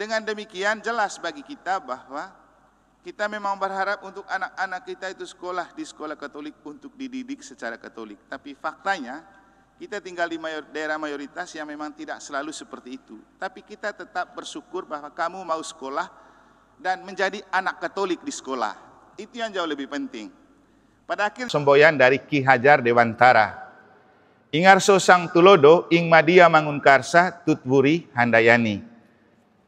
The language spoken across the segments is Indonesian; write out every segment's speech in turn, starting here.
Dengan demikian jelas bagi kita bahwa kita memang berharap untuk anak-anak kita itu sekolah di sekolah Katolik untuk dididik secara Katolik. Tapi faktanya kita tinggal di daerah mayoritas yang memang tidak selalu seperti itu. Tapi kita tetap bersyukur bahwa kamu mau sekolah dan menjadi anak Katolik di sekolah. Itu yang jauh lebih penting. Pada akhir semboyan dari Ki Hajar Dewantara. Ingarso sang tulodo ing madia mangunkarsa tutwuri handayani.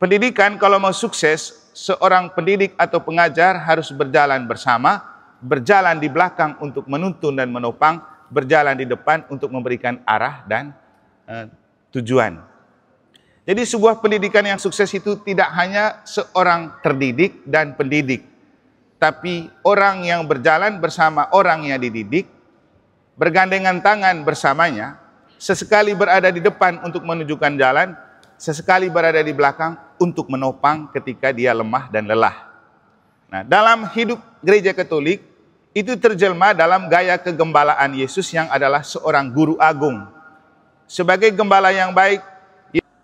Pendidikan kalau mau sukses, seorang pendidik atau pengajar harus berjalan bersama, berjalan di belakang untuk menuntun dan menopang, berjalan di depan untuk memberikan arah dan tujuan. Jadi sebuah pendidikan yang sukses itu tidak hanya seorang terdidik dan pendidik, tapi orang yang berjalan bersama orang yang dididik, bergandengan tangan bersamanya, sesekali berada di depan untuk menunjukkan jalan, sesekali berada di belakang untuk menopang ketika dia lemah dan lelah. Nah, dalam hidup gereja Katolik, itu terjelma dalam gaya kegembalaan Yesus yang adalah seorang guru agung. Sebagai gembala yang baik,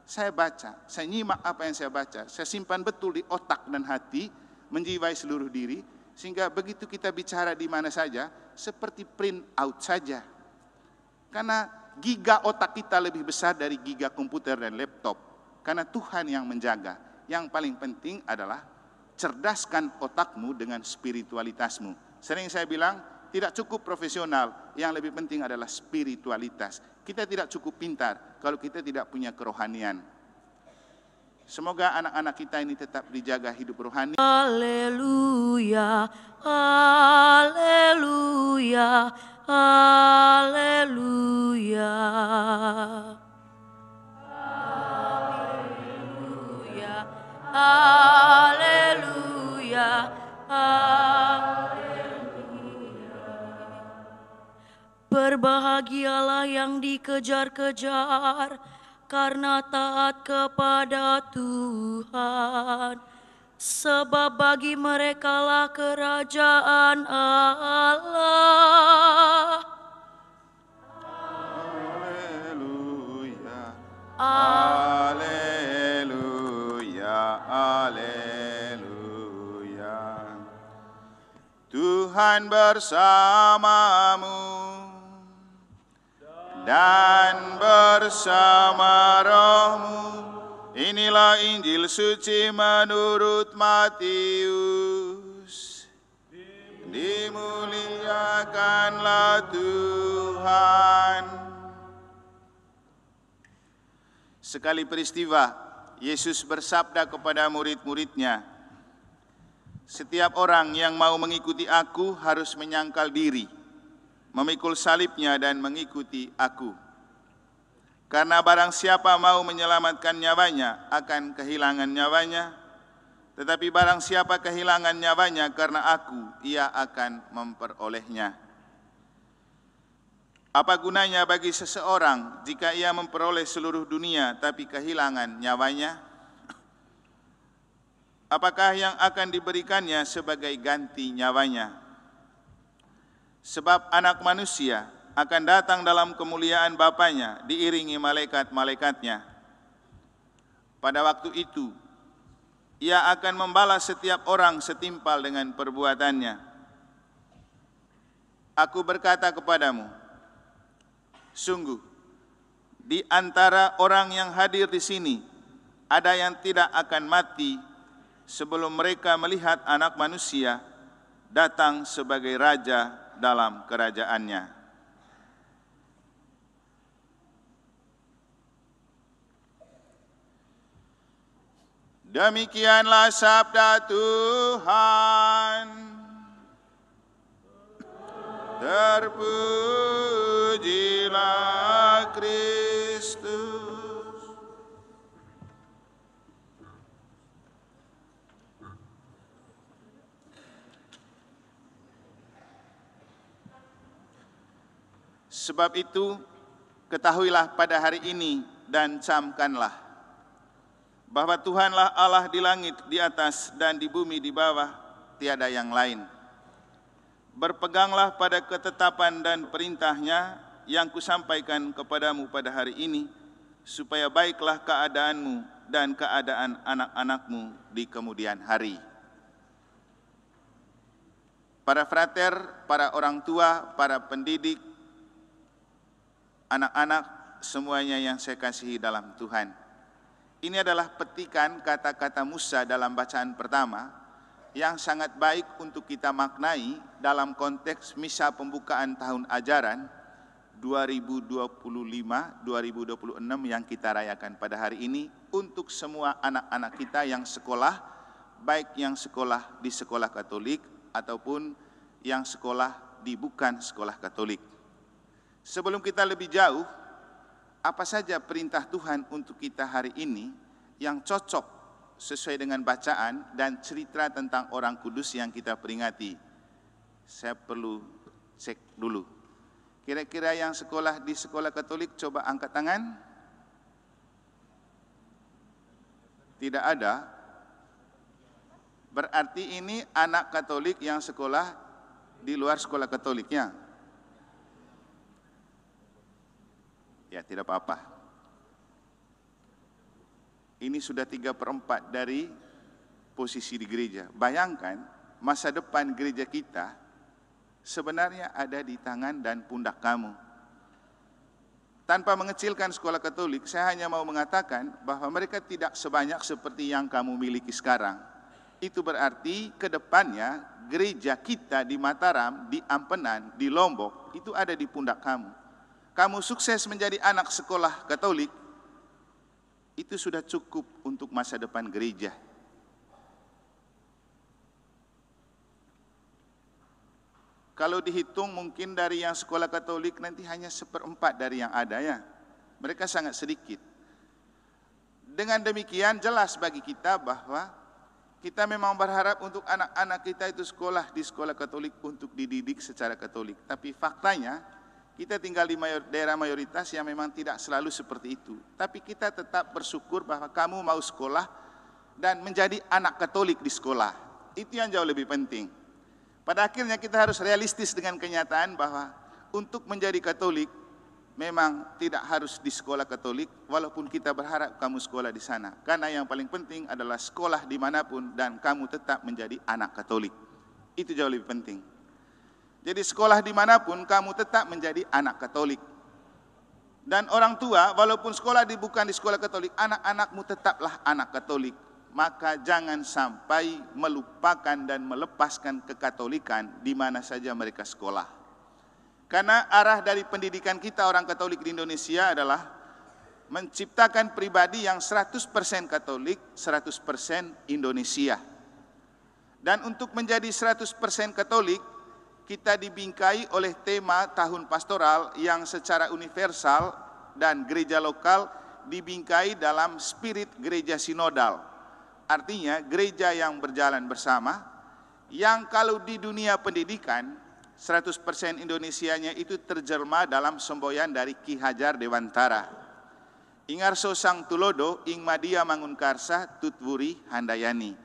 saya baca, saya nyimak apa yang saya baca, saya simpan betul di otak dan hati, menjiwai seluruh diri, sehingga begitu kita bicara di mana saja, seperti print out saja. Karena giga otak kita lebih besar dari giga komputer dan laptop. Karena Tuhan yang menjaga. Yang paling penting adalah cerdaskan otakmu dengan spiritualitasmu. Sering saya bilang, tidak cukup profesional, yang lebih penting adalah spiritualitas. Kita tidak cukup pintar kalau kita tidak punya kerohanian. Semoga anak-anak kita ini tetap dijaga hidup rohani. Haleluya, haleluya, haleluya. Haleluya, haleluya. Berbahagialah yang dikejar-kejar karena taat kepada Tuhan, sebab bagi merekalah kerajaan Allah. Haleluya, haleluya, haleluya. Tuhan bersamamu dan bersama rohmu. Inilah Injil suci menurut Matius. Dimuliakanlah Tuhan. Sekali peristiwa, Yesus bersabda kepada murid-muridnya, setiap orang yang mau mengikuti aku harus menyangkal diri, memikul salibnya dan mengikuti aku. Karena barang siapa mau menyelamatkan nyawanya akan kehilangan nyawanya, tetapi barang siapa kehilangan nyawanya karena aku, ia akan memperolehnya. Apa gunanya bagi seseorang jika ia memperoleh seluruh dunia tapi kehilangan nyawanya? Apakah yang akan diberikannya sebagai ganti nyawanya? Sebab anak manusia akan datang dalam kemuliaan Bapanya diiringi malaikat-malaikatnya. Pada waktu itu, ia akan membalas setiap orang setimpal dengan perbuatannya. Aku berkata kepadamu, sungguh, di antara orang yang hadir di sini, ada yang tidak akan mati sebelum mereka melihat Anak Manusia datang sebagai Raja dalam kerajaannya. Demikianlah sabda Tuhan. Terpujilah Kristus. Sebab itu, ketahuilah pada hari ini dan camkanlah bahwa Tuhanlah Allah di langit di atas dan di bumi di bawah, tiada yang lain. Berpeganglah pada ketetapan dan perintahnya yang kusampaikan kepadamu pada hari ini, supaya baiklah keadaanmu dan keadaan anak-anakmu di kemudian hari. Para frater, para orang tua, para pendidik, anak-anak, semuanya yang saya kasihi dalam Tuhan. Ini adalah petikan kata-kata Musa dalam bacaan pertama yang sangat baik untuk kita maknai dalam konteks misa pembukaan tahun ajaran 2025-2026 yang kita rayakan pada hari ini untuk semua anak-anak kita yang sekolah, baik yang sekolah di sekolah Katolik ataupun yang sekolah di bukan sekolah Katolik. Sebelum kita lebih jauh, apa saja perintah Tuhan untuk kita hari ini yang cocok sesuai dengan bacaan dan cerita tentang Orang Kudus yang kita peringati? Saya perlu cek dulu. Kira-kira yang sekolah di sekolah Katolik coba angkat tangan. Tidak ada. Berarti ini anak Katolik yang sekolah di luar sekolah Katoliknya. Ya, tidak apa-apa. Ini sudah 3/4 dari posisi di gereja. Bayangkan masa depan gereja kita sebenarnya ada di tangan dan pundak kamu. Tanpa mengecilkan sekolah Katolik, saya hanya mau mengatakan bahwa mereka tidak sebanyak seperti yang kamu miliki sekarang. Itu berarti ke depannya gereja kita di Mataram, di Ampenan, di Lombok, itu ada di pundak kamu. Kamu sukses menjadi anak sekolah Katolik, itu sudah cukup untuk masa depan gereja. Kalau dihitung mungkin dari yang sekolah Katolik nanti hanya 1/4 dari yang ada ya. Mereka sangat sedikit. Dengan demikian jelas bagi kita bahwa kita memang berharap untuk anak-anak kita itu sekolah di sekolah Katolik untuk dididik secara Katolik. Tapi faktanya kita tinggal di daerah mayoritas yang memang tidak selalu seperti itu. Tapi kita tetap bersyukur bahwa kamu mau sekolah dan menjadi anak Katolik di sekolah. Itu yang jauh lebih penting. Pada akhirnya kita harus realistis dengan kenyataan bahwa untuk menjadi Katolik memang tidak harus di sekolah Katolik, walaupun kita berharap kamu sekolah di sana. Karena yang paling penting adalah sekolah dimanapun dan kamu tetap menjadi anak Katolik. Itu jauh lebih penting. Jadi sekolah dimanapun kamu tetap menjadi anak Katolik. Dan orang tua, walaupun sekolah bukan di sekolah Katolik, anak-anakmu tetaplah anak Katolik. Maka jangan sampai melupakan dan melepaskan kekatolikan di mana saja mereka sekolah. Karena arah dari pendidikan kita orang Katolik di Indonesia adalah menciptakan pribadi yang 100% Katolik, 100% Indonesia. Dan untuk menjadi 100% Katolik, kita dibingkai oleh tema tahun pastoral yang secara universal dan gereja lokal dibingkai dalam spirit gereja sinodal. Artinya gereja yang berjalan bersama, yang kalau di dunia pendidikan 100% Indonesianya itu terjelma dalam semboyan dari Ki Hajar Dewantara. Ingarso sang tulodo, ing madia mangunkarsa, tutwuri handayani.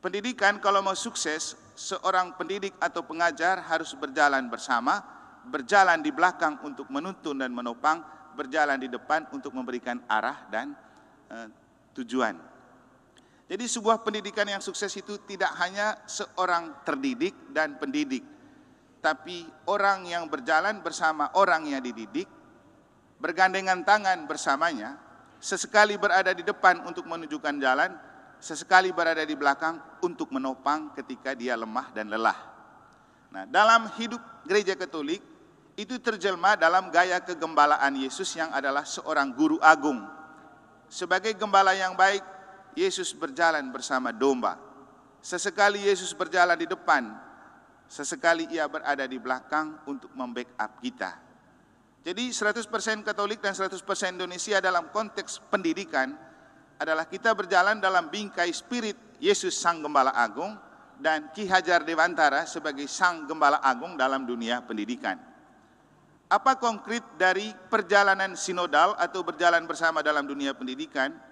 Pendidikan kalau mau sukses, seorang pendidik atau pengajar harus berjalan bersama, berjalan di belakang untuk menuntun dan menopang, berjalan di depan untuk memberikan arah dan tujuan. Jadi sebuah pendidikan yang sukses itu tidak hanya seorang terdidik dan pendidik, tapi orang yang berjalan bersama orang yang dididik, bergandengan tangan bersamanya, sesekali berada di depan untuk menunjukkan jalan, sesekali berada di belakang untuk menopang ketika dia lemah dan lelah. Nah, dalam hidup gereja Katolik, itu terjelma dalam gaya kegembalaan Yesus yang adalah seorang guru agung. Sebagai gembala yang baik, Yesus berjalan bersama domba. Sesekali Yesus berjalan di depan, sesekali ia berada di belakang untuk membackup kita. Jadi 100% Katolik dan 100% Indonesia dalam konteks pendidikan adalah kita berjalan dalam bingkai spirit Yesus Sang Gembala Agung dan Ki Hajar Dewantara sebagai Sang Gembala Agung dalam dunia pendidikan. Apa konkret dari perjalanan sinodal atau berjalan bersama dalam dunia pendidikan?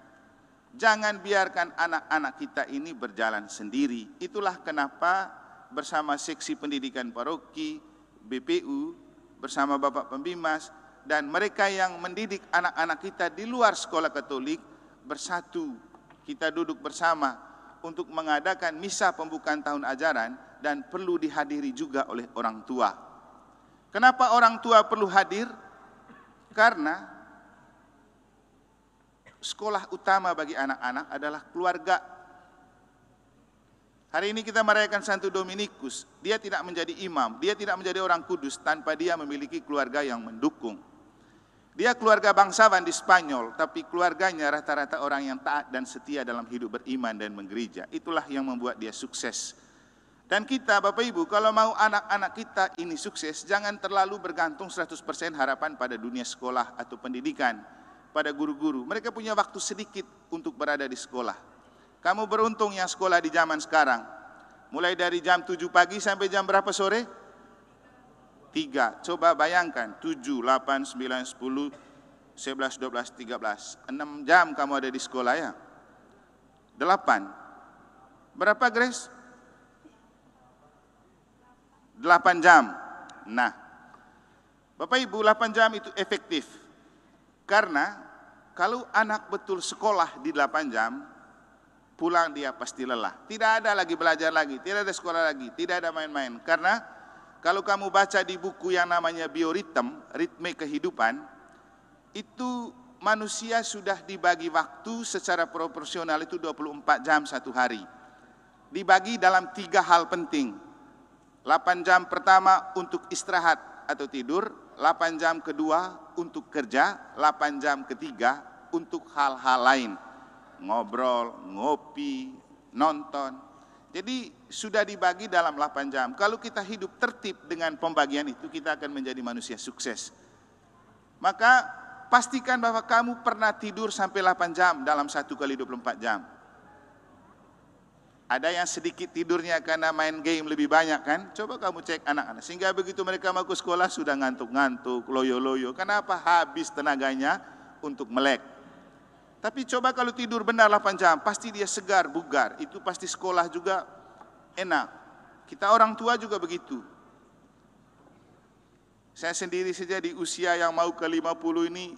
Jangan biarkan anak-anak kita ini berjalan sendiri. Itulah kenapa bersama seksi pendidikan paroki, BPU, bersama Bapak Pembimas, dan mereka yang mendidik anak-anak kita di luar sekolah Katolik bersatu. Kita duduk bersama untuk mengadakan misa pembukaan tahun ajaran dan perlu dihadiri juga oleh orang tua. Kenapa orang tua perlu hadir? Karena sekolah utama bagi anak-anak adalah keluarga. Hari ini kita merayakan Santo Dominikus. Dia tidak menjadi imam, dia tidak menjadi orang kudus tanpa dia memiliki keluarga yang mendukung. Dia keluarga bangsawan di Spanyol, tapi keluarganya rata-rata orang yang taat dan setia dalam hidup beriman dan menggereja. Itulah yang membuat dia sukses. Dan kita, Bapak Ibu, kalau mau anak-anak kita ini sukses, jangan terlalu bergantung 100% harapan pada dunia sekolah atau pendidikan, pada guru-guru. Mereka punya waktu sedikit untuk berada di sekolah. Kamu beruntung yang sekolah di zaman sekarang. Mulai dari jam 7 pagi sampai jam berapa sore? 3. Coba bayangkan, 7, 8, 9, 10, 11, 12, 13. 6 jam kamu ada di sekolah ya? 8. Berapa Grace? 8 jam. Nah, Bapak Ibu, 8 jam itu efektif. Karena kalau anak betul sekolah di 8 jam, pulang dia pasti lelah. Tidak ada lagi belajar lagi, tidak ada sekolah lagi, tidak ada main-main. Karena kalau kamu baca di buku yang namanya Bioritem, Ritme Kehidupan, itu manusia sudah dibagi waktu secara proporsional itu 24 jam satu hari. Dibagi dalam 3 hal penting. 8 jam pertama untuk istirahat atau tidur, 8 jam kedua untuk kerja, 8 jam ketiga untuk hal-hal lain. Ngobrol, ngopi, nonton. Jadi sudah dibagi dalam 8 jam. Kalau kita hidup tertib dengan pembagian itu, kita akan menjadi manusia sukses. Maka pastikan bahwa kamu pernah tidur sampai 8 jam dalam 1 kali 24 jam. Ada yang sedikit tidurnya karena main game lebih banyak kan? Coba kamu cek anak-anak. Sehingga begitu mereka mau ke sekolah sudah ngantuk-ngantuk, loyo-loyo. Kenapa? Habis tenaganya untuk melek. Tapi coba kalau tidur benar 8 jam, pasti dia segar, bugar. Itu pasti sekolah juga enak. Kita orang tua juga begitu. Saya sendiri saja di usia yang mau ke 50 ini,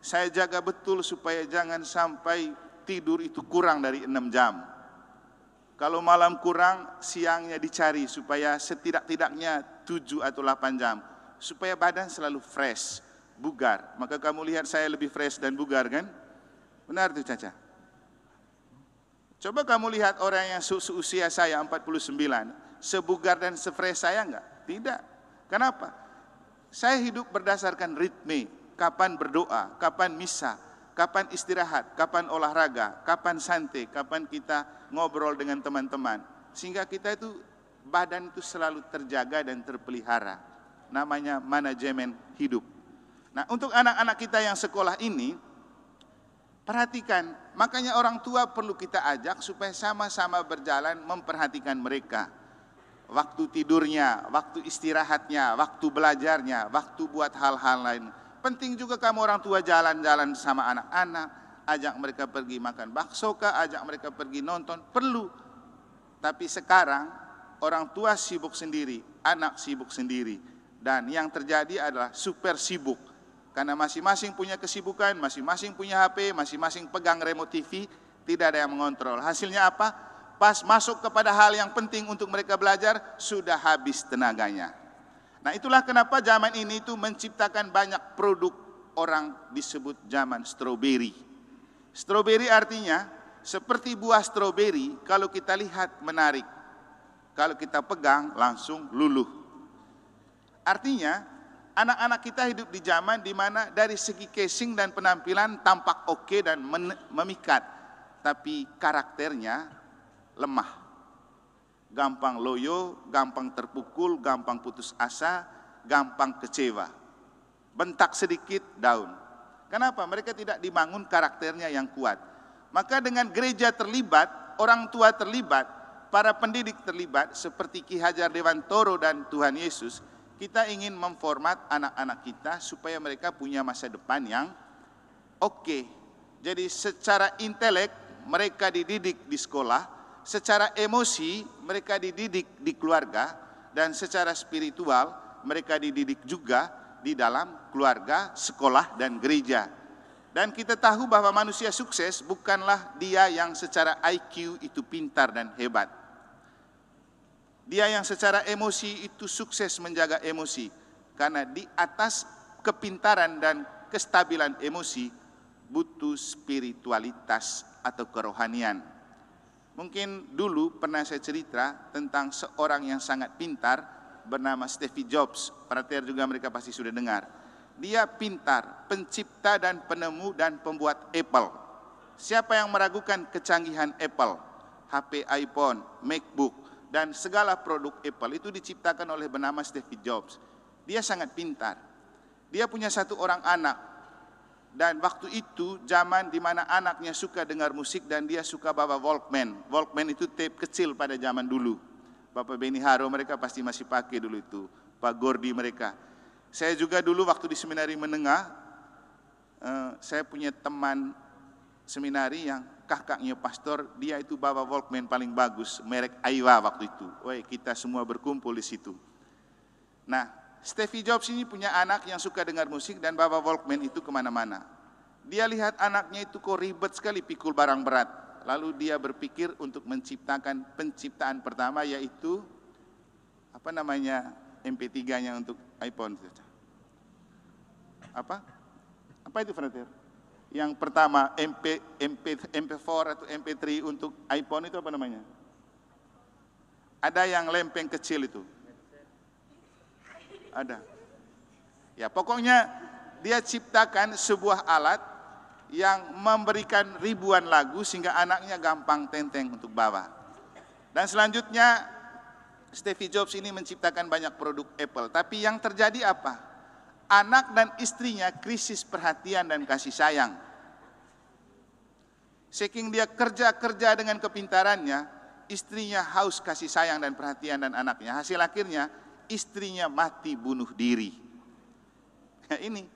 saya jaga betul supaya jangan sampai tidur itu kurang dari 6 jam. Kalau malam kurang, siangnya dicari supaya setidak-tidaknya 7 atau 8 jam. Supaya badan selalu fresh, bugar. Maka kamu lihat saya lebih fresh dan bugar kan? Benar tuh Caca. Coba kamu lihat orang yang seusia saya 49, sebugar dan sefresh saya enggak? Tidak. Kenapa? Saya hidup berdasarkan ritme, kapan berdoa, kapan misa, kapan istirahat, kapan olahraga, kapan santai, kapan kita ngobrol dengan teman-teman. Sehingga kita itu badan itu selalu terjaga dan terpelihara. Namanya manajemen hidup. Nah, untuk anak-anak kita yang sekolah ini, perhatikan, makanya orang tua perlu kita ajak supaya sama-sama berjalan memperhatikan mereka. Waktu tidurnya, waktu istirahatnya, waktu belajarnya, waktu buat hal-hal lain. Penting juga kamu orang tua jalan-jalan sama anak-anak, ajak mereka pergi makan bakso kah, ajak mereka pergi nonton, perlu. Tapi sekarang orang tua sibuk sendiri, anak sibuk sendiri. Dan yang terjadi adalah super sibuk. Karena masing-masing punya kesibukan, masing-masing punya HP, masing-masing pegang remote TV, tidak ada yang mengontrol. Hasilnya apa? Pas masuk kepada hal yang penting untuk mereka belajar, sudah habis tenaganya. Nah, itulah kenapa zaman ini itu menciptakan banyak produk orang disebut zaman stroberi. Stroberi artinya seperti buah stroberi, kalau kita lihat menarik. Kalau kita pegang langsung luluh. Artinya anak-anak kita hidup di zaman di mana dari segi casing dan penampilan tampak oke dan memikat, tapi karakternya lemah. Gampang loyo, gampang terpukul, gampang putus asa, gampang kecewa. Bentak sedikit down. Kenapa? Mereka tidak dibangun karakternya yang kuat. Maka dengan gereja terlibat, orang tua terlibat, para pendidik terlibat seperti Ki Hajar Dewantoro dan Tuhan Yesus, kita ingin memformat anak-anak kita supaya mereka punya masa depan yang oke. Jadi secara intelek mereka dididik di sekolah, secara emosi mereka dididik di keluarga, dan secara spiritual mereka dididik juga di dalam keluarga, sekolah, dan gereja. Dan kita tahu bahwa manusia sukses bukanlah dia yang secara IQ itu pintar dan hebat. Dia yang secara emosi itu sukses menjaga emosi. Karena di atas kepintaran dan kestabilan emosi butuh spiritualitas atau kerohanian. Mungkin dulu pernah saya cerita tentang seorang yang sangat pintar bernama Steve Jobs. Perhatian juga mereka pasti sudah dengar. Dia pintar, pencipta dan penemu dan pembuat Apple. Siapa yang meragukan kecanggihan Apple? HP iPhone, MacBook, dan segala produk Apple itu diciptakan oleh bernama Steve Jobs. Dia sangat pintar. Dia punya satu orang anak. Dan waktu itu zaman di mana anaknya suka dengar musik dan dia suka bawa Walkman. Walkman itu tape kecil pada zaman dulu. Bapak Beni Haro mereka pasti masih pakai dulu itu. Pak Gordi mereka. Saya juga dulu waktu di seminari menengah, saya punya teman seminari yang kakaknya pastor, dia itu bawa Walkman paling bagus, merek Aiwa waktu itu. Woi, kita semua berkumpul di situ. Nah, Steve Jobs ini punya anak yang suka dengar musik dan bawa Walkman itu kemana-mana. Dia lihat anaknya itu kok ribet sekali pikul barang berat. Lalu dia berpikir untuk menciptakan penciptaan pertama yaitu MP3-nya untuk iPhone. Apa itu Frater? Yang pertama MP4 atau MP3 untuk iPhone itu apa namanya? Ada yang lempeng kecil itu. Ada. Ya, pokoknya dia ciptakan sebuah alat yang memberikan ribuan lagu sehingga anaknya gampang tenteng untuk bawa. Dan selanjutnya Steve Jobs ini menciptakan banyak produk Apple. Tapi yang terjadi apa? Anak dan istrinya krisis perhatian dan kasih sayang. Saking dia kerja dengan kepintarannya, istrinya haus kasih sayang dan perhatian dan anaknya. Hasil akhirnya istrinya mati bunuh diri. Ya ini,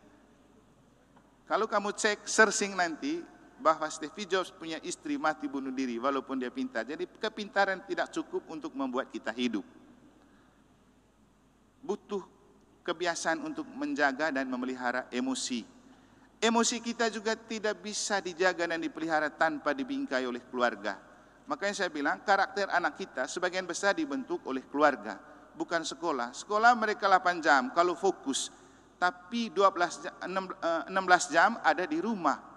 kalau kamu cek searching nanti bahwa Steve Jobs punya istri mati bunuh diri walaupun dia pintar. Jadi kepintaran tidak cukup untuk membuat kita hidup. Butuh kebiasaan untuk menjaga dan memelihara emosi. Emosi kita juga tidak bisa dijaga dan dipelihara tanpa dibingkai oleh keluarga. Makanya saya bilang karakter anak kita sebagian besar dibentuk oleh keluarga. Bukan sekolah. Sekolah mereka 8 jam kalau fokus. Tapi 16 jam ada di rumah.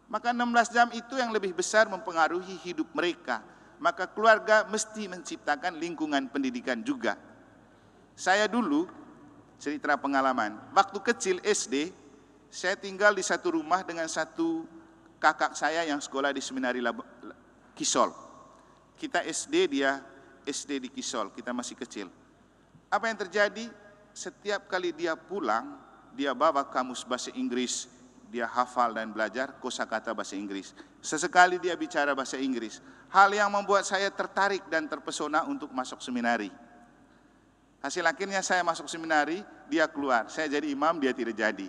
Maka 16 jam itu yang lebih besar mempengaruhi hidup mereka. Maka keluarga mesti menciptakan lingkungan pendidikan juga. Saya dulu, cerita pengalaman. Waktu kecil SD, saya tinggal di satu rumah dengan satu kakak saya yang sekolah di seminari Kisol. Kita SD, dia SD di Kisol, kita masih kecil. Apa yang terjadi? Setiap kali dia pulang, dia bawa kamus bahasa Inggris, dia hafal dan belajar kosakata bahasa Inggris. Sesekali dia bicara bahasa Inggris. Hal yang membuat saya tertarik dan terpesona untuk masuk seminari. Hasil akhirnya saya masuk seminari, dia keluar. Saya jadi imam, dia tidak jadi.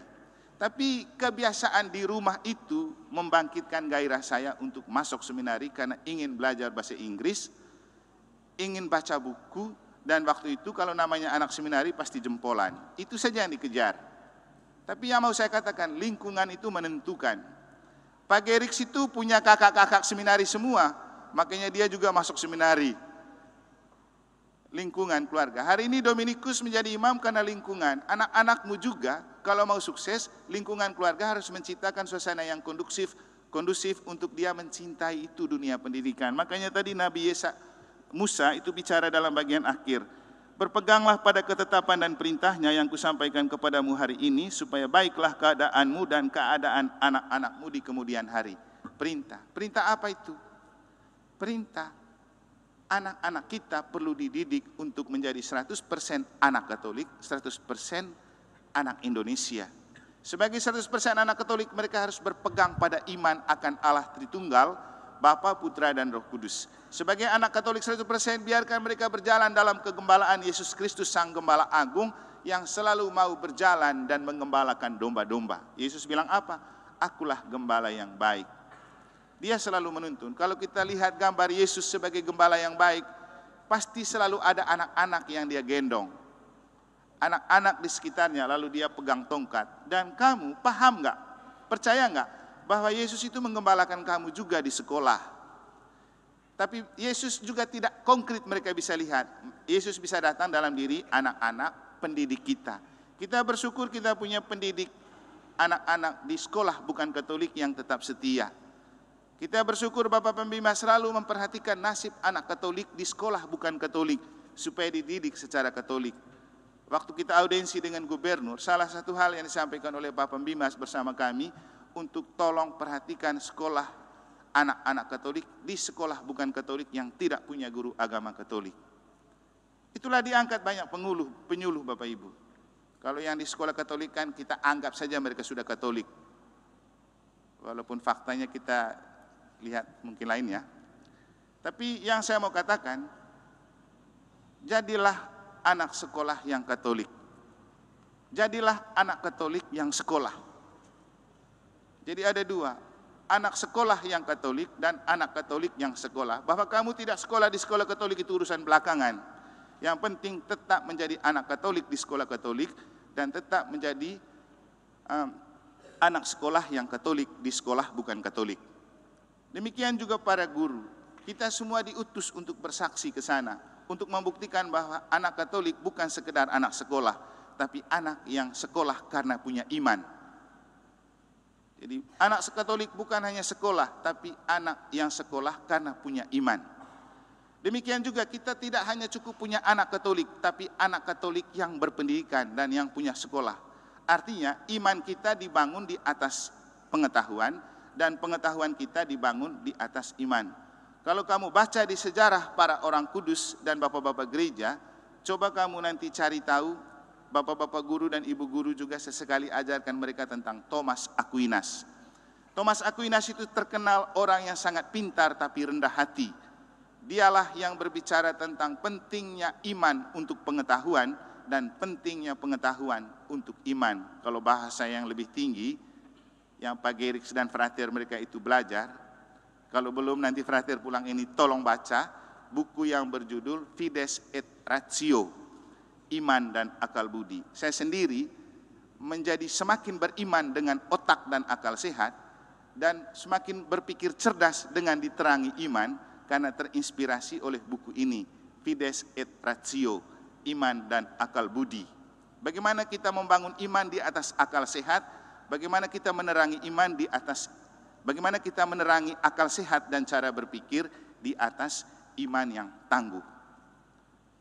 Tapi kebiasaan di rumah itu membangkitkan gairah saya untuk masuk seminari karena ingin belajar bahasa Inggris, ingin baca buku. Dan waktu itu kalau namanya anak seminari pasti jempolan. Itu saja yang dikejar. Tapi yang mau saya katakan, lingkungan itu menentukan. Pak Gerix itu punya kakak-kakak seminari semua. Makanya dia juga masuk seminari. Lingkungan keluarga. Hari ini Dominikus menjadi imam karena lingkungan. Anak-anakmu juga kalau mau sukses, lingkungan keluarga harus menciptakan suasana yang kondusif untuk dia mencintai itu dunia pendidikan. Makanya tadi Nabi Musa itu bicara dalam bagian akhir. Berpeganglah pada ketetapan dan perintahnya yang kusampaikan kepadamu hari ini, supaya baiklah keadaanmu dan keadaan anak-anakmu di kemudian hari. Perintah. Perintah apa itu? Perintah. Anak-anak kita perlu dididik untuk menjadi 100% anak Katolik, 100% anak Indonesia. Sebagai 100% anak Katolik, mereka harus berpegang pada iman akan Allah Tritunggal, Bapa, Putra, dan Roh Kudus. Sebagai anak Katolik 100%, biarkan mereka berjalan dalam kegembalaan Yesus Kristus Sang Gembala Agung yang selalu mau berjalan dan menggembalakan domba-domba. Yesus bilang apa? Akulah gembala yang baik. Dia selalu menuntun. Kalau kita lihat gambar Yesus sebagai gembala yang baik, pasti selalu ada anak-anak yang dia gendong. anak-anak di sekitarnya, lalu dia pegang tongkat. Dan kamu paham nggak, percaya nggak bahwa Yesus itu menggembalakan kamu juga di sekolah. Tapi Yesus juga tidak konkret mereka bisa lihat. Yesus bisa datang dalam diri anak-anak pendidik kita. Kita bersyukur kita punya pendidik anak-anak di sekolah bukan Katolik yang tetap setia. Kita bersyukur Bapak Pembina selalu memperhatikan nasib anak Katolik di sekolah bukan Katolik, supaya dididik secara Katolik. Waktu kita audiensi dengan gubernur, salah satu hal yang disampaikan oleh Bapak Bimas bersama kami, untuk tolong perhatikan sekolah anak-anak Katolik di sekolah bukan Katolik yang tidak punya guru agama Katolik. Itulah diangkat banyak penyuluh Bapak Ibu. Kalau yang di sekolah Katolik kan kita anggap saja mereka sudah Katolik. Walaupun faktanya kita lihat mungkin lain ya. Tapi yang saya mau katakan, jadilah anak sekolah yang Katolik. Jadilah anak Katolik yang sekolah. Jadi ada dua, anak sekolah yang Katolik dan anak Katolik yang sekolah. Bahwa kamu tidak sekolah di sekolah Katolik itu urusan belakangan. Yang penting tetap menjadi anak Katolik di sekolah Katolik dan tetap menjadi anak sekolah yang Katolik di sekolah bukan Katolik. Demikian juga para guru. Kita semua diutus untuk bersaksi ke sana, untuk membuktikan bahwa anak Katolik bukan sekedar anak sekolah, tapi anak yang sekolah karena punya iman. Jadi anak Katolik bukan hanya sekolah, tapi anak yang sekolah karena punya iman. Demikian juga kita tidak hanya cukup punya anak Katolik, tapi anak Katolik yang berpendidikan dan yang punya sekolah. Artinya iman kita dibangun di atas pengetahuan dan pengetahuan kita dibangun di atas iman. Kalau kamu baca di sejarah para orang kudus dan bapak-bapak gereja, coba kamu nanti cari tahu, bapak-bapak guru dan ibu guru juga sesekali ajarkan mereka tentang Thomas Aquinas. Thomas Aquinas itu terkenal orang yang sangat pintar tapi rendah hati. Dialah yang berbicara tentang pentingnya iman untuk pengetahuan dan pentingnya pengetahuan untuk iman. Kalau bahasa yang lebih tinggi, yang Pak Gerix dan Frater mereka itu belajar, kalau belum nanti Frater pulang ini tolong baca buku yang berjudul Fides et Ratio, Iman dan Akal Budi. Saya sendiri menjadi semakin beriman dengan otak dan akal sehat dan semakin berpikir cerdas dengan diterangi iman karena terinspirasi oleh buku ini, Fides et Ratio, Iman dan Akal Budi. Bagaimana kita membangun iman di atas akal sehat, bagaimana kita menerangi iman di atas, bagaimana kita menerangi akal sehat dan cara berpikir di atas iman yang tangguh.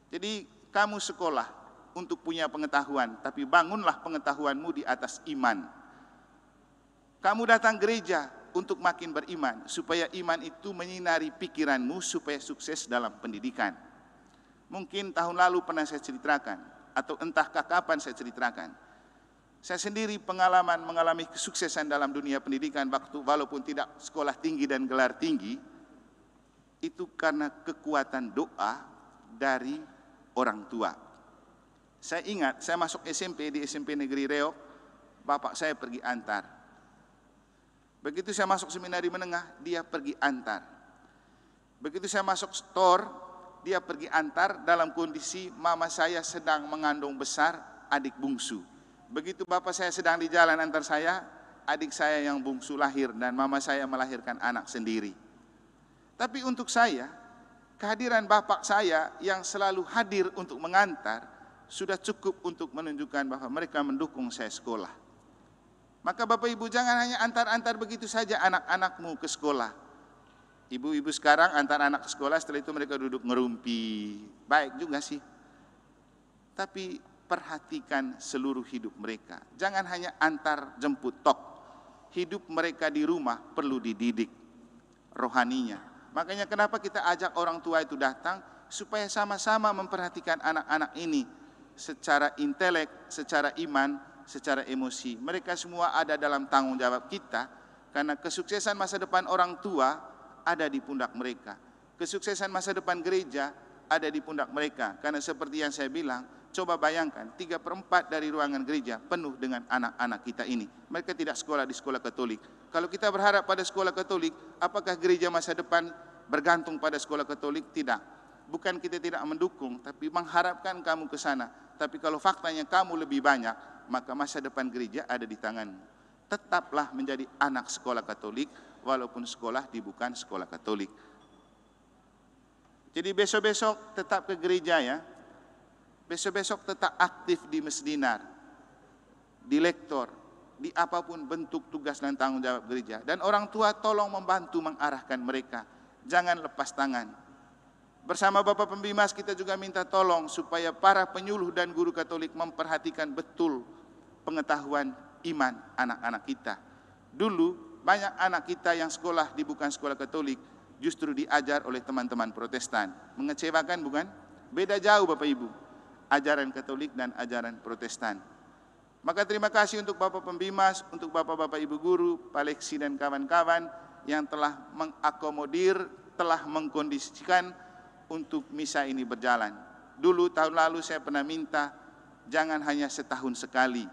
Jadi kamu sekolah untuk punya pengetahuan, tapi bangunlah pengetahuanmu di atas iman. Kamu datang gereja untuk makin beriman, supaya iman itu menyinari pikiranmu supaya sukses dalam pendidikan. Mungkin tahun lalu pernah saya ceritakan, atau entahkah kapan saya ceritakan. Saya sendiri mengalami kesuksesan dalam dunia pendidikan waktu walaupun tidak sekolah tinggi dan gelar tinggi, itu karena kekuatan doa dari orang tua. Saya ingat, saya masuk SMP di SMP Negeri Reok, bapak saya pergi antar. Begitu saya masuk seminari menengah, dia pergi antar. Begitu saya masuk store, dia pergi antar dalam kondisi mama saya sedang mengandung besar adik bungsu. Begitu bapak saya sedang di jalan antar saya, adik saya yang bungsu lahir dan mama saya melahirkan anak sendiri. Tapi untuk saya, kehadiran bapak saya yang selalu hadir untuk mengantar sudah cukup untuk menunjukkan bahwa mereka mendukung saya sekolah. Maka Bapak Ibu jangan hanya antar-antar begitu saja anak-anakmu ke sekolah. Ibu-ibu sekarang antar anak ke sekolah, setelah itu mereka duduk ngerumpi. Baik juga sih. Tapi perhatikan seluruh hidup mereka. Jangan hanya antar jemput tok. Hidup mereka di rumah perlu dididik rohaninya. Makanya kenapa kita ajak orang tua itu datang, supaya sama-sama memperhatikan anak-anak ini secara intelek, secara iman, secara emosi. Mereka semua ada dalam tanggung jawab kita, karena kesuksesan masa depan orang tua ada di pundak mereka. Kesuksesan masa depan gereja ada di pundak mereka. Karena seperti yang saya bilang, coba bayangkan 3/4 dari ruangan gereja penuh dengan anak-anak kita ini. Mereka tidak sekolah di sekolah Katolik. Kalau kita berharap pada sekolah Katolik, apakah gereja masa depan bergantung pada sekolah Katolik? Tidak. Bukan kita tidak mendukung, tapi mengharapkan kamu ke sana. Tapi kalau faktanya kamu lebih banyak, maka masa depan gereja ada di tanganmu. Tetaplah menjadi anak sekolah Katolik, walaupun sekolah di bukan sekolah Katolik. Jadi besok-besok tetap ke gereja ya. Besok-besok tetap aktif di Mesdinar, di lektor, di apapun bentuk tugas dan tanggung jawab gereja. Dan orang tua tolong membantu mengarahkan mereka. Jangan lepas tangan. Bersama Bapak Pembimas kita juga minta tolong supaya para penyuluh dan guru Katolik memperhatikan betul pengetahuan iman anak-anak kita. Dulu banyak anak kita yang sekolah di bukan sekolah Katolik justru diajar oleh teman-teman Protestan. Mengecewakan bukan? Beda jauh Bapak Ibu, ajaran Katolik dan ajaran Protestan. Maka terima kasih untuk Bapak Pembimas, untuk Bapak-Bapak Ibu Guru, Pak Leksi dan kawan-kawan yang telah mengakomodir, telah mengkondisikan untuk misa ini berjalan. Dulu tahun lalu saya pernah minta, jangan hanya setahun sekali.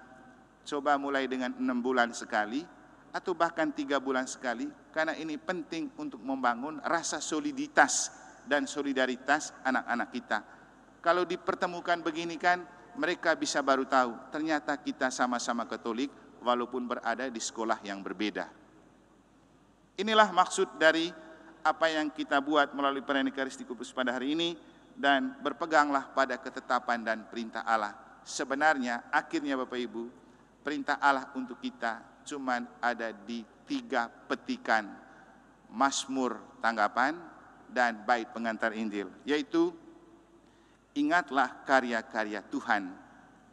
Coba mulai dengan 6 bulan sekali, atau bahkan 3 bulan sekali, karena ini penting untuk membangun rasa soliditas dan solidaritas anak-anak kita. Kalau dipertemukan begini kan, mereka bisa baru tahu, ternyata kita sama-sama Katolik walaupun berada di sekolah yang berbeda. Inilah maksud dari apa yang kita buat melalui perayaan Ekaristi Kudus pada hari ini, dan berpeganglah pada ketetapan dan perintah Allah. Sebenarnya akhirnya Bapak Ibu, perintah Allah untuk kita cuman ada di 3 petikan Mazmur tanggapan dan bait pengantar Injil, yaitu ingatlah karya-karya Tuhan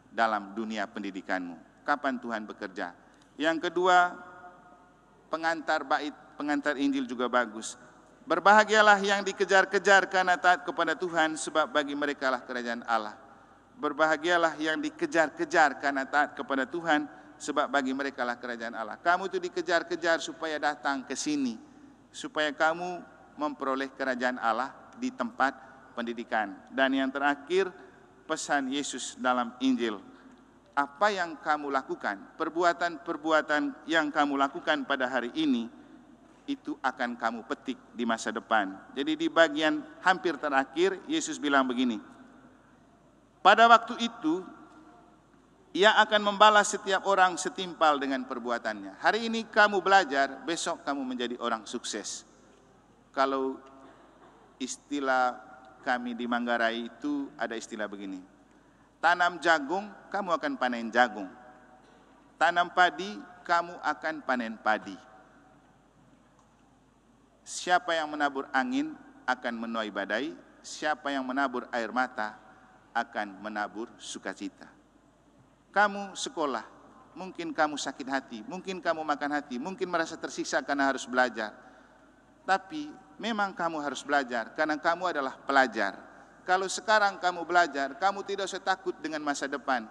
dalam dunia pendidikanmu. Kapan Tuhan bekerja? Yang kedua, pengantar bait, pengantar Injil juga bagus. Berbahagialah yang dikejar-kejar karena taat kepada Tuhan, sebab bagi mereka lah kerajaan Allah. Berbahagialah yang dikejar-kejar karena taat kepada Tuhan, sebab bagi mereka lah kerajaan Allah. Kamu itu dikejar-kejar supaya datang ke sini, supaya kamu memperoleh kerajaan Allah di tempat pendidikan. Dan yang terakhir, pesan Yesus dalam Injil. Apa yang kamu lakukan, perbuatan-perbuatan yang kamu lakukan pada hari ini, itu akan kamu petik di masa depan. Jadi di bagian hampir terakhir, Yesus bilang begini, pada waktu itu, Ia akan membalas setiap orang setimpal dengan perbuatannya. Hari ini kamu belajar, besok kamu menjadi orang sukses. Kalau istilah kami di Manggarai itu ada istilah begini, tanam jagung, kamu akan panen jagung. Tanam padi, kamu akan panen padi. Siapa yang menabur angin akan menuai badai, siapa yang menabur air mata akan menabur sukacita. Kamu sekolah, mungkin kamu sakit hati, mungkin kamu makan hati, mungkin merasa tersiksa karena harus belajar. Tapi memang kamu harus belajar karena kamu adalah pelajar. Kalau sekarang kamu belajar, kamu tidak usah takut dengan masa depan.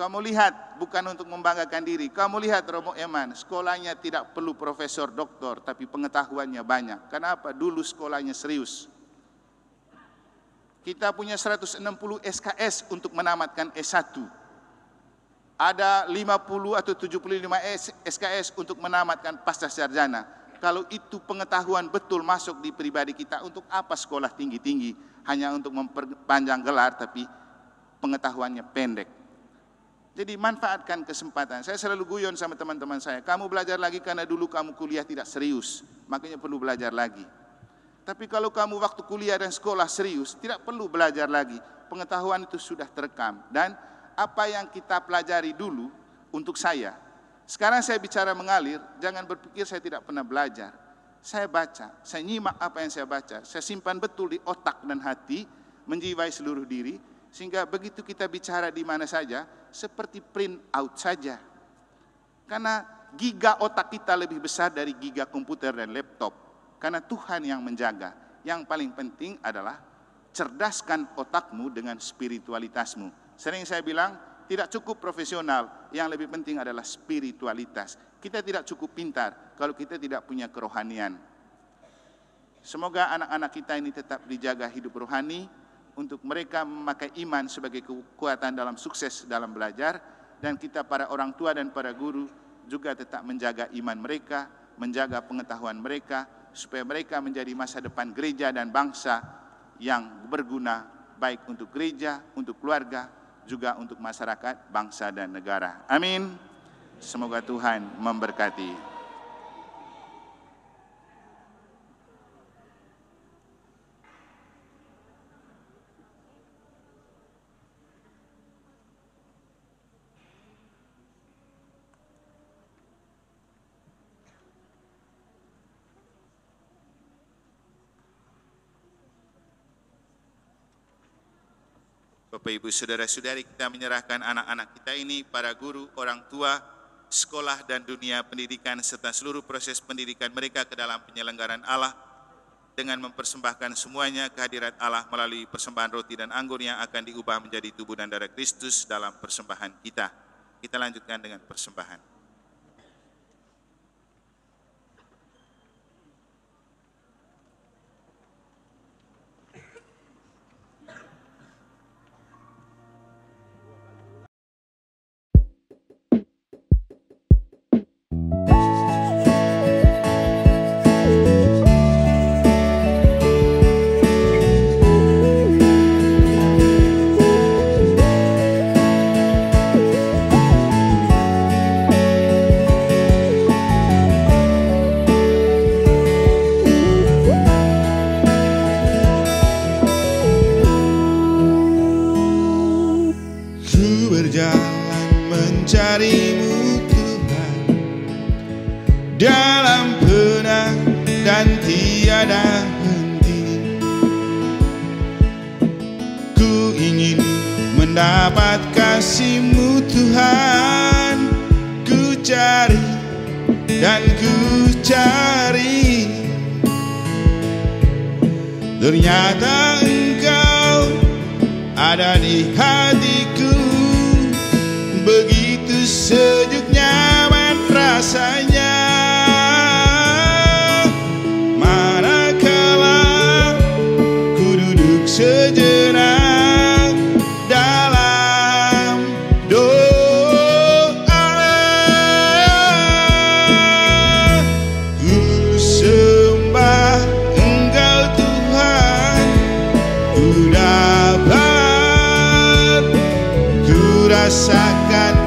Kamu lihat, bukan untuk membanggakan diri, kamu lihat Romo Eman, sekolahnya tidak perlu profesor, doktor, tapi pengetahuannya banyak. Kenapa? Dulu sekolahnya serius. Kita punya 160 SKS untuk menamatkan S1. Ada 50 atau 75 SKS untuk menamatkan pasca sarjana. Kalau itu pengetahuan betul masuk di pribadi kita, untuk apa sekolah tinggi-tinggi? Hanya untuk memperpanjang gelar, tapi pengetahuannya pendek. Jadi manfaatkan kesempatan. Saya selalu guyon sama teman-teman saya, kamu belajar lagi karena dulu kamu kuliah tidak serius, makanya perlu belajar lagi. Tapi kalau kamu waktu kuliah dan sekolah serius, tidak perlu belajar lagi. Pengetahuan itu sudah terekam. Dan apa yang kita pelajari dulu untuk saya, sekarang saya bicara mengalir, jangan berpikir saya tidak pernah belajar. Saya baca, saya nyimak apa yang saya baca, saya simpan betul di otak dan hati, menjiwai seluruh diri, sehingga begitu kita bicara di mana saja, seperti print out saja. Karena giga otak kita lebih besar dari giga komputer dan laptop. Karena Tuhan yang menjaga. Yang paling penting adalah cerdaskan otakmu dengan spiritualitasmu. Sering saya bilang, tidak cukup profesional, yang lebih penting adalah spiritualitas. Kita tidak cukup pintar kalau kita tidak punya kerohanian. Semoga anak-anak kita ini tetap dijaga hidup rohani, untuk mereka memakai iman sebagai kekuatan dalam sukses dalam belajar, dan kita para orang tua dan para guru juga tetap menjaga iman mereka, menjaga pengetahuan mereka, supaya mereka menjadi masa depan gereja dan bangsa yang berguna baik untuk gereja, untuk keluarga, juga untuk masyarakat, bangsa dan negara. Amin. Semoga Tuhan memberkati. Bapak, Ibu, Saudara-saudari, kita menyerahkan anak-anak kita ini, para guru, orang tua, sekolah dan dunia pendidikan, serta seluruh proses pendidikan mereka ke dalam penyelenggaraan Allah, dengan mempersembahkan semuanya kehadirat Allah melalui persembahan roti dan anggur yang akan diubah menjadi tubuh dan darah Kristus dalam persembahan kita. Kita lanjutkan dengan persembahan. Mencarimu Tuhan dalam benak dan tiada henti. Ku ingin mendapat kasih-Mu Tuhan. Ku cari dan ku cari, ternyata Engkau ada di hatiku. Begitu sejuk nyaman rasanya, manakala ku duduk sejenak dalam doa. Ku sembah Engkau Tuhan, ku dapat, ku rasakan